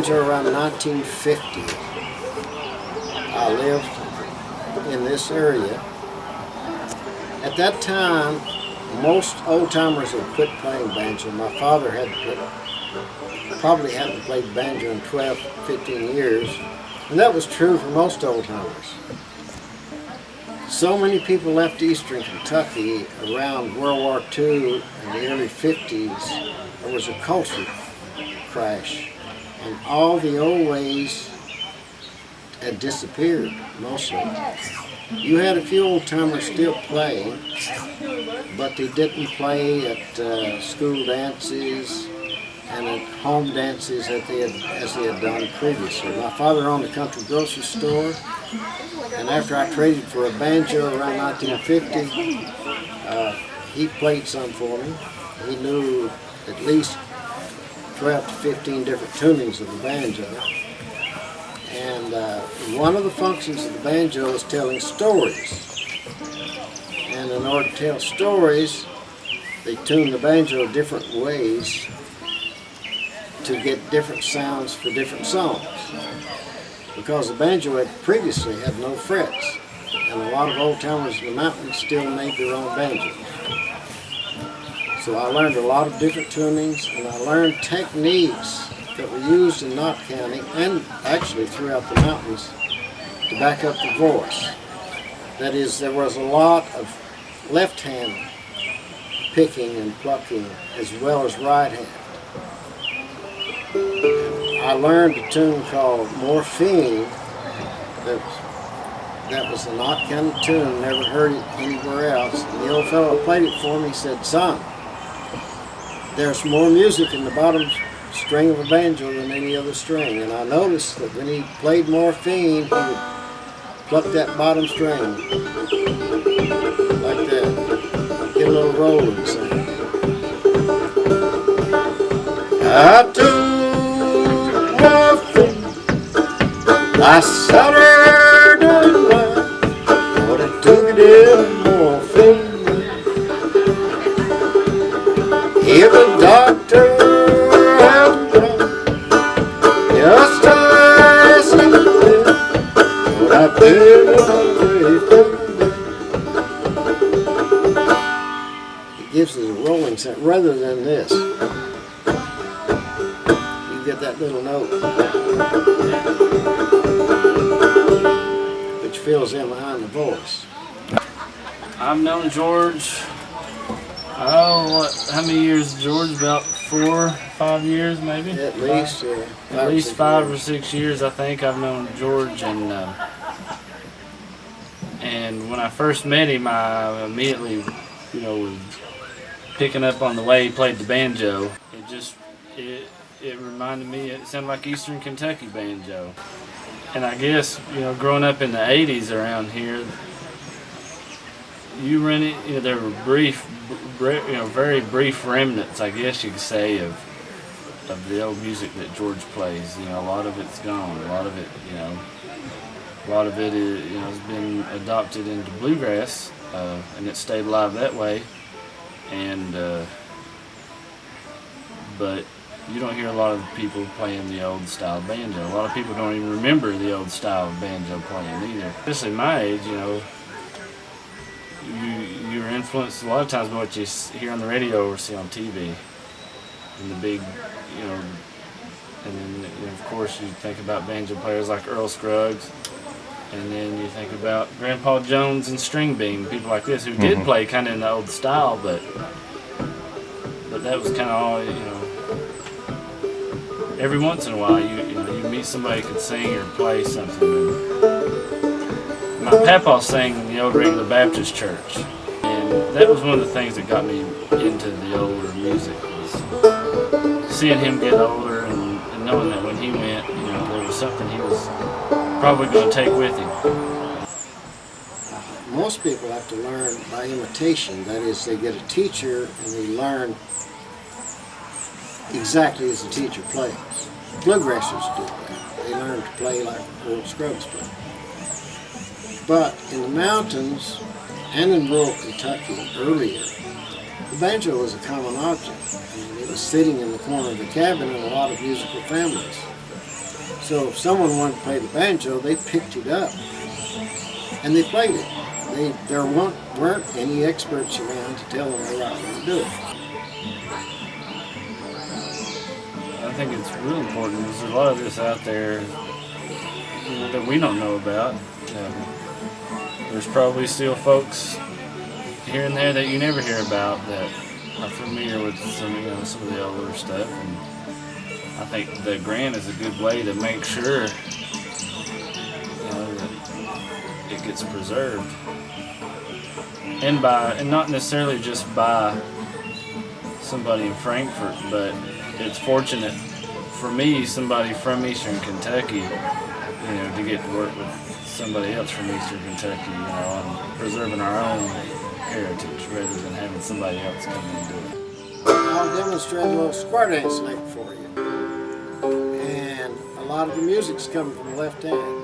banjo around 1950. I lived in this area. At that time, most old-timers had quit playing banjo. My father probably hadn't played banjo in 12, 15 years, and that was true for most old-timers. So many people left eastern Kentucky around World War II in the early 50s. There was a culture crash, and all the old ways had disappeared, mostly. You had a few old-timers still playing, but they didn't play at school dances and at home dances as they had done previously. My father owned a country grocery store, and after I traded for a banjo around 1950, he played some for me. He knew at least 12 to 15 different tunings of the banjo. And one of the functions of the banjo is telling stories. And in order to tell stories, they tune the banjo different ways to get different sounds for different songs. Because the banjo had previously had no frets, and a lot of old-timers in the mountains still made their own banjos. So I learned a lot of different tunings, and I learned techniques that were used in Knott County and actually throughout the mountains to back up the voice. That is, there was a lot of left-hand picking and plucking as well as right-hand. I learned a tune called Morphine that was a Knott County tune, never heard it anywhere else. And the old fellow who played it for me said, "Son, there's more music in the bottom string of a banjo than any other string." And I noticed that when he played Morphine, he would pluck that bottom string like that, get a little rolling sound. I took morphine last Saturday night, but I took it in morphine. Every doctor has done just as he did, but I did it away from me. It gives it a rolling sound rather than this. Get that little note which fills in behind the voice. I've known George, how many years, George? About 4 or 5 years maybe? At least, yeah. At least 5 or 6 years I think I've known George, and when I first met him I immediately, was picking up on the way he played the banjo. It reminded me, it sounded like Eastern Kentucky banjo. And I guess, growing up in the 80s around here, there were very brief remnants, I guess you could say, of the old music that George plays. A lot of it's gone. A lot of it is, has been adopted into bluegrass, and it stayed alive that way. But you don't hear a lot of people playing the old style banjo. A lot of people don't even remember the old style of banjo playing either. Especially my age, you're influenced a lot of times by what you hear on the radio or see on TV. And the big, and then of course you think about banjo players like Earl Scruggs, and then you think about Grandpa Jones and String Bean, people like this who did play kind of in the old style, but that was kind of all, every once in a while, you meet somebody who could sing or play something. My papa sang in the old regular Baptist church, and that was one of the things that got me into the older music, was seeing him get older and knowing that when he went, there was something he was probably going to take with him. Most people have to learn by imitation. That is, they get a teacher and they learn exactly as the teacher plays. Bluegrassers do that. They learn to play like Earl Scruggs played. But in the mountains and in rural Kentucky earlier, the banjo was a common object. I mean, it was sitting in the corner of the cabin in a lot of musical families. So if someone wanted to play the banjo, they picked it up and they played it. There weren't any experts around to tell them the right way to do it. I think it's real important. There's a lot of this out there that we don't know about. There's probably still folks here and there that you never hear about that are familiar with some of the older stuff. And I think the grant is a good way to make sure that it gets preserved, and not necessarily just by somebody in Frankfort, but it's fortunate for me, somebody from Eastern Kentucky, to get to work with somebody else from Eastern Kentucky, on preserving our own heritage rather than having somebody else come and do it. I'll demonstrate a little square dance lick for you. And a lot of the music's coming from the left hand.